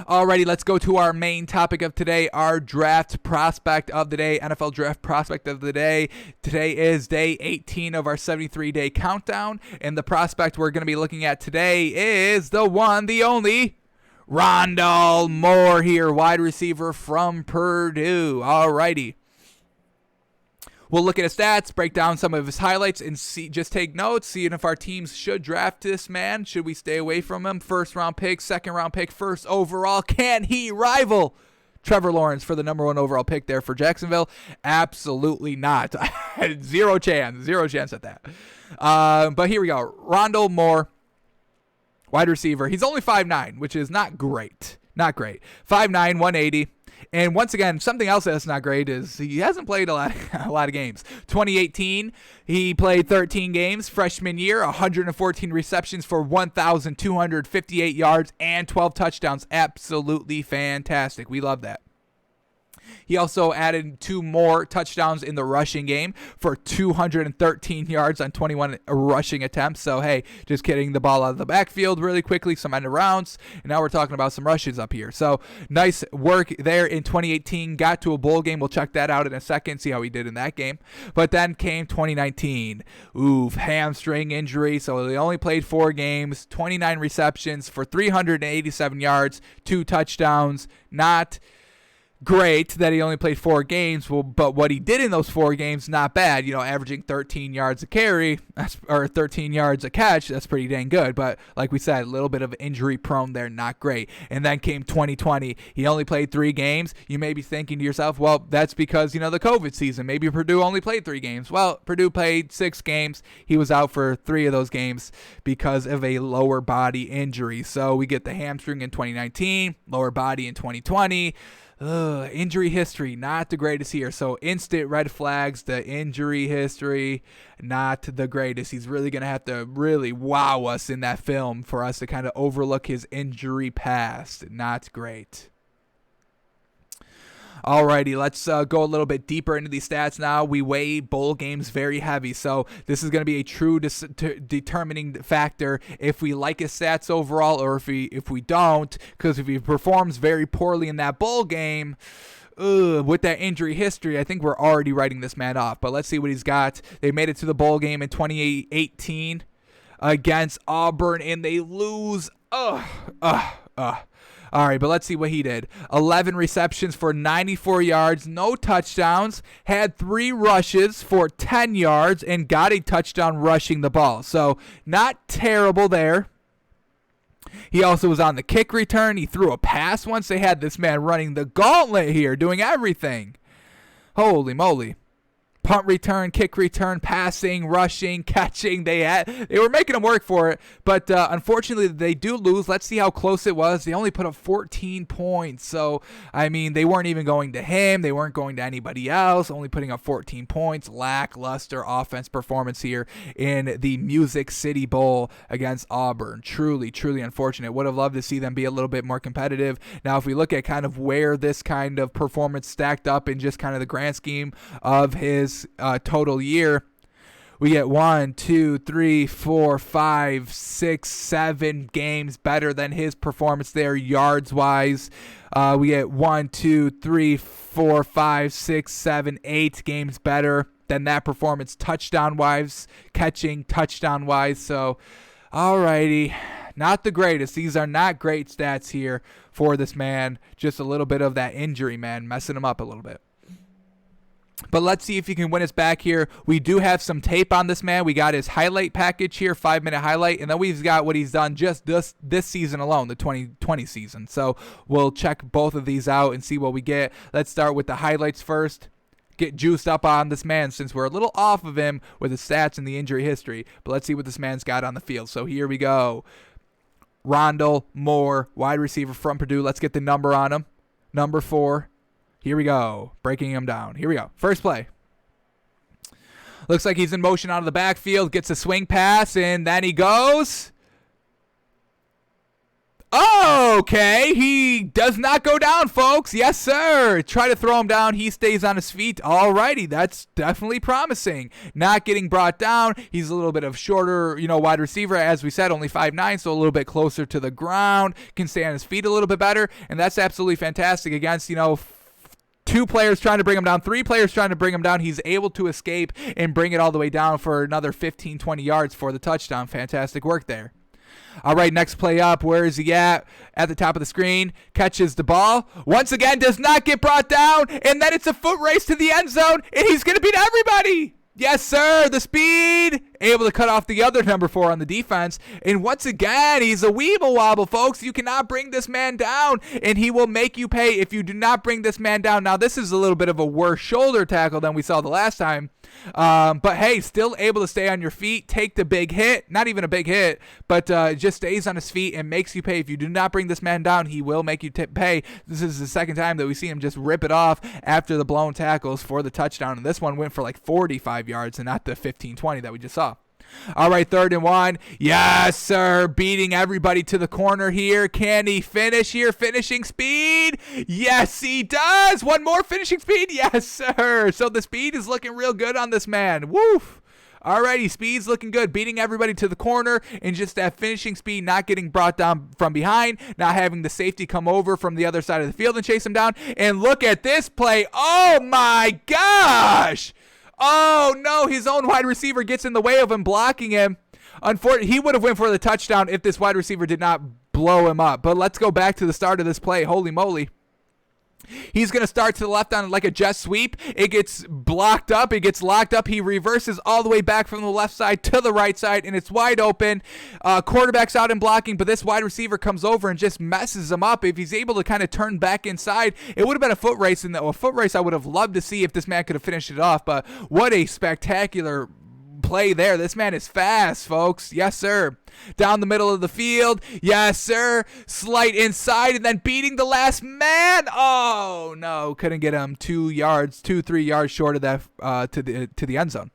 Alrighty, let's go to our main topic of today, our draft prospect of the day, NFL draft prospect of the day. Today is day 18 of our 73-day countdown, and the prospect we're going to be looking at today is the one, the only, Rondale Moore here, wide receiver from Purdue. Alrighty. We'll look at his stats, break down some of his highlights, and just take notes, seeing if our teams should draft this man. Should we stay away from him? First-round pick, second-round pick, first overall. Can he rival Trevor Lawrence for the number 1 overall pick there for Jacksonville? Absolutely not. Zero chance at that. But here we go. Rondale Moore, wide receiver. He's only 5'9", which is not great. Not great. 5'9", 180. And once again, something else that's not great is he hasn't played a lot of games. 2018, he played 13 games. Freshman year, 114 receptions for 1,258 yards and 12 touchdowns. Absolutely fantastic. We love that. He also added 2 more touchdowns in the rushing game for 213 yards on 21 rushing attempts. So, hey, just getting the ball out of the backfield really quickly, some end rounds. And now we're talking about some rushes up here. So, nice work there in 2018. Got to a bowl game. We'll check that out in a second, see how he did in that game. But then came 2019. Hamstring injury. So, they only played 4 games, 29 receptions for 387 yards, 2 touchdowns. Not great that he only played 4 games, but what he did in those 4 games, not bad. Averaging 13 yards a carry, or 13 yards a catch, that's pretty dang good. But like we said, a little bit of injury prone there, not great. And then came 2020. He only played 3 games. You may be thinking to yourself, well, that's because, the COVID season. Maybe Purdue only played 3 games. Well, Purdue played 6 games. He was out for 3 of those games because of a lower body injury. So we get the hamstring in 2019, lower body in 2020. Injury history, not the greatest here. So instant red flags, the injury history, not the greatest. He's really going to have to really wow us in that film for us to kind of overlook his injury past. Not great. Alrighty, let's go a little bit deeper into these stats now. We weigh bowl games very heavy, so this is going to be a true determining factor if we like his stats overall or if we don't, because if he performs very poorly in that bowl game, with that injury history, I think we're already writing this man off. But let's see what he's got. They made it to the bowl game in 2018 against Auburn, and they lose. All right, but let's see what he did. 11 receptions for 94 yards, no touchdowns, had 3 rushes for 10 yards, and got a touchdown rushing the ball. So not terrible there. He also was on the kick return. He threw a pass once. They had this man running the gauntlet here, doing everything. Holy moly. Punt return, kick return, passing, rushing, catching. They were making him work for it, but unfortunately they do lose. Let's see how close it was. They only put up 14 points. So, they weren't even going to him. They weren't going to anybody else, only putting up 14 points. Lackluster offense performance here in the Music City Bowl against Auburn. Truly, truly unfortunate. Would have loved to see them be a little bit more competitive. Now, if we look at kind of where this kind of performance stacked up in just kind of the grand scheme of his total year, we get 1, 2, 3, 4, 5, 6, 7 games better than his performance there yards wise. We get 1, 2, 3, 4, 5, 6, 7, 8 games better than that performance touchdown wise, catching touchdown wise. So alrighty, not the greatest. These are not great stats here for this man. Just a little bit of that injury, man, messing him up a little bit. But let's see if he can win us back here. We do have some tape on this man. We got his highlight package here, 5-minute highlight, and then we've got what he's done just this season alone, the 2020 season. So we'll check both of these out and see what we get. Let's start with the highlights first. Get juiced up on this man since we're a little off of him with his stats and the injury history. But let's see what this man's got on the field. So here we go. Rondale Moore, wide receiver from Purdue. Let's get the number on him. Number 4. Here we go. Breaking him down. Here we go. First play. Looks like he's in motion out of the backfield. Gets a swing pass, and then he goes. Okay, he does not go down, folks. Yes, sir. Try to throw him down. He stays on his feet. Alrighty, that's definitely promising. Not getting brought down. He's a little bit of shorter, wide receiver. As we said, only 5'9", so a little bit closer to the ground. Can stay on his feet a little bit better, and that's absolutely fantastic against, two players trying to bring him down, three players trying to bring him down. He's able to escape and bring it all the way down for another 15, 20 yards for the touchdown. Fantastic work there. All right, next play up. Where is he at? At the top of the screen. Catches the ball. Once again, does not get brought down. And then it's a foot race to the end zone. And he's going to beat everybody. Yes, sir. The speed. Able to cut off the other number 4 on the defense. And once again, he's a weeble wobble, folks. You cannot bring this man down. And he will make you pay if you do not bring this man down. Now, this is a little bit of a worse shoulder tackle than we saw the last time. But hey, still able to stay on your feet, take the big hit, not even a big hit, but just stays on his feet and makes you pay. If you do not bring this man down, he will make you pay. This is the second time that we see him just rip it off after the blown tackles for the touchdown. And this one went for like 45 yards and not the 15, 20 that we just saw. All right, 3rd and 1. Yes, sir. Beating everybody to the corner here. Can he finish here? Finishing speed. Yes, he does. One more finishing speed. Yes, sir. So the speed is looking real good on this man. Woof. Alrighty, speed's looking good. Beating everybody to the corner and just that finishing speed, not getting brought down from behind, not having the safety come over from the other side of the field and chase him down. And look at this play. Oh, my gosh. Oh, no, his own wide receiver gets in the way of him blocking him. Unfortunately, he would have went for the touchdown if this wide receiver did not blow him up. But let's go back to the start of this play. Holy moly. He's going to start to the left on like a jet sweep. It gets blocked up. It gets locked up. He reverses all the way back from the left side to the right side, and it's wide open. Quarterback's out in blocking, but this wide receiver comes over and just messes him up. If he's able to kind of turn back inside, it would have been a foot race. And a foot race I would have loved to see if this man could have finished it off, but what a spectacular play there. This man is fast, folks. Yes, sir. Down the middle of the field. Yes, sir. Slight inside and then beating the last man. Oh, no. Couldn't get him 3 yards short of that to the end zone.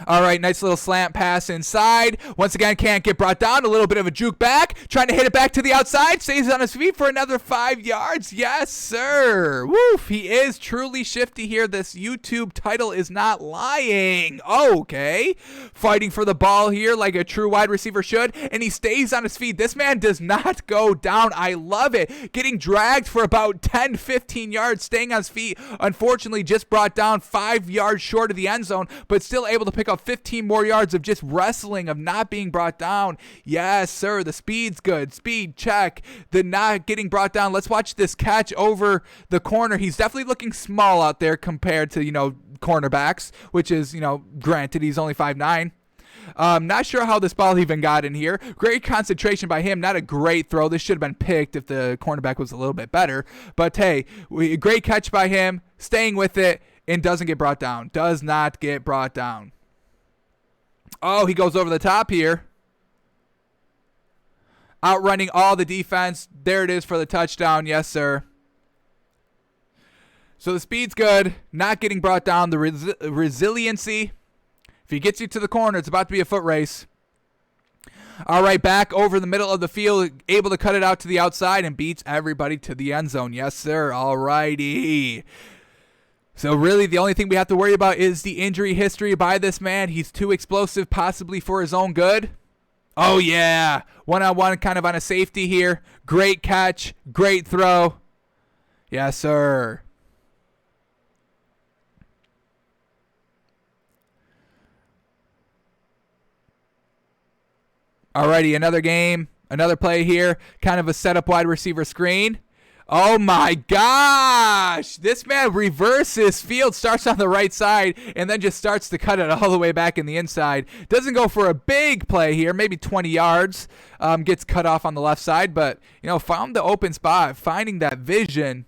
All right, nice little slant pass inside. Once again, can't get brought down. A little bit of a juke back. Trying to hit it back to the outside. Stays on his feet for another 5 yards. Yes, sir. Woof. He is truly shifty here. This YouTube title is not lying. Okay. Fighting for the ball here like a true wide receiver should. And he stays on his feet. This man does not go down. I love it. Getting dragged for about 10, 15 yards. Staying on his feet. Unfortunately, just brought down 5 yards short of the end zone. But still able to pick up 15 more yards of just wrestling, of not being brought down. Yes, sir. The speed's good. Speed, check. The not getting brought down. Let's watch this catch over the corner. He's definitely looking small out there compared to, cornerbacks, which is, granted, he's only 5'9". Not sure how this ball even got in here. Great concentration by him. Not a great throw. This should have been picked if the cornerback was a little bit better. But, hey, great catch by him. Staying with it and doesn't get brought down. Does not get brought down. Oh, he goes over the top here. Outrunning all the defense. There it is for the touchdown. Yes, sir. So the speed's good. Not getting brought down. The resiliency. If he gets you to the corner, it's about to be a foot race. All right, back over the middle of the field. Able to cut it out to the outside and beats everybody to the end zone. Yes, sir. All righty. So really the only thing we have to worry about is the injury history by this man. He's too explosive, possibly for his own good. Oh, yeah. One-on-one kind of on a safety here. Great catch. Great throw. Yes, sir. Alrighty, another game. Another play here. Kind of a setup wide receiver screen. Oh my gosh! This man reverses field, starts on the right side, and then just starts to cut it all the way back in the inside. Doesn't go for a big play here, maybe 20 yards. Gets cut off on the left side, but, found the open spot, finding that vision.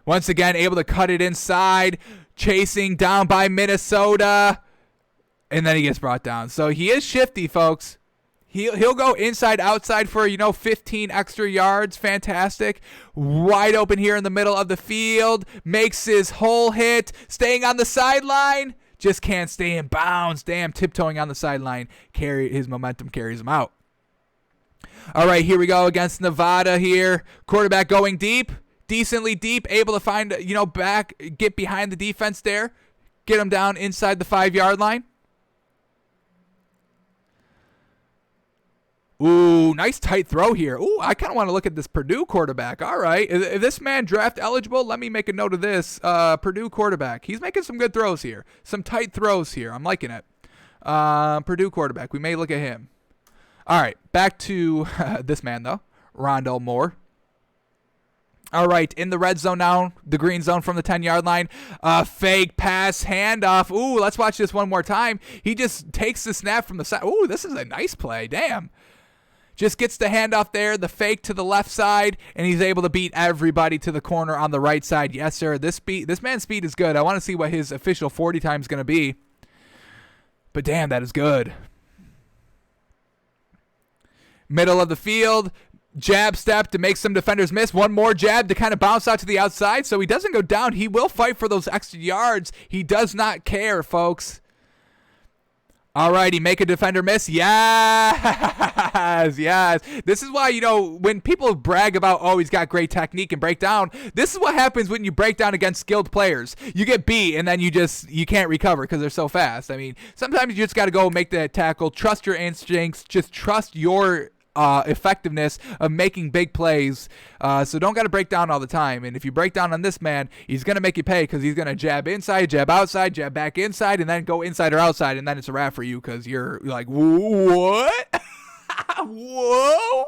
Once again, able to cut it inside, chasing down by Minnesota, and then he gets brought down. So he is shifty, folks. He'll go inside, outside for, 15 extra yards. Fantastic. Wide open here in the middle of the field. Makes his whole hit. Staying on the sideline. Just can't stay in bounds. Damn, tiptoeing on the sideline. His momentum carries him out. All right, here we go against Nevada here. Quarterback going deep, decently deep, able to find, back, get behind the defense there, get him down inside the 5-yard line. Ooh, nice tight throw here. Ooh, I kind of want to look at this Purdue quarterback. All right, is this man draft eligible? Let me make a note of this. Purdue quarterback. He's making some good throws here. Some tight throws here. I'm liking it. Purdue quarterback. We may look at him. All right, back to this man, though. Rondale Moore. All right, in the red zone now, the green zone from the 10-yard line. Fake pass, handoff. Ooh, let's watch this one more time. He just takes the snap from the side. Ooh, this is a nice play. Damn. Just gets the handoff there, the fake to the left side, and he's able to beat everybody to the corner on the right side. Yes, sir. This man's speed is good. I want to see what his official 40 time is going to be. But damn, that is good. Middle of the field, jab step to make some defenders miss. One more jab to kind of bounce out to the outside so he doesn't go down. He will fight for those extra yards. He does not care, folks. All righty, make a defender miss. Yes, yes. This is why, when people brag about, oh, he's got great technique and breakdown, this is what happens when you break down against skilled players. You get beat, and then you can't recover because they're so fast. I mean, sometimes you just got to go make that tackle. Trust your instincts. Just trust your effectiveness of making big plays. So don't got to break down all the time. And if you break down on this man, he's going to make you pay because he's going to jab inside, jab outside, jab back inside, and then go inside or outside. And then it's a wrap for you because you're like, what? Whoa.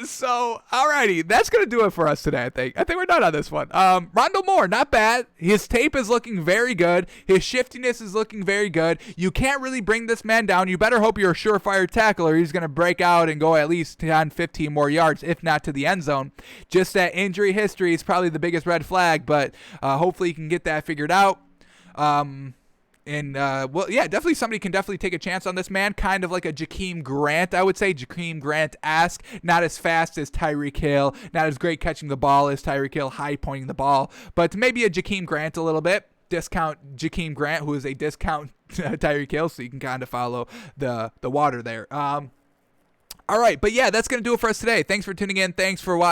So, alrighty, that's going to do it for us today, I think. I think we're done on this one. Rondale Moore, not bad. His tape is looking very good. His shiftiness is looking very good. You can't really bring this man down. You better hope you're a surefire tackler. He's going to break out and go at least 10, 15 more yards, if not to the end zone. Just that injury history is probably the biggest red flag, but hopefully you can get that figured out. Definitely somebody can definitely take a chance on this man. Kind of like a Jakeem Grant, I would say. Jakeem Grant-esque. Not as fast as Tyreek Hill. Not as great catching the ball as Tyreek Hill, high pointing the ball. But maybe a Jakeem Grant a little bit. Discount Jakeem Grant, who is a discount Tyreek Hill, so you can kind of follow the water there. All right, but yeah, that's going to do it for us today. Thanks for tuning in. Thanks for watching.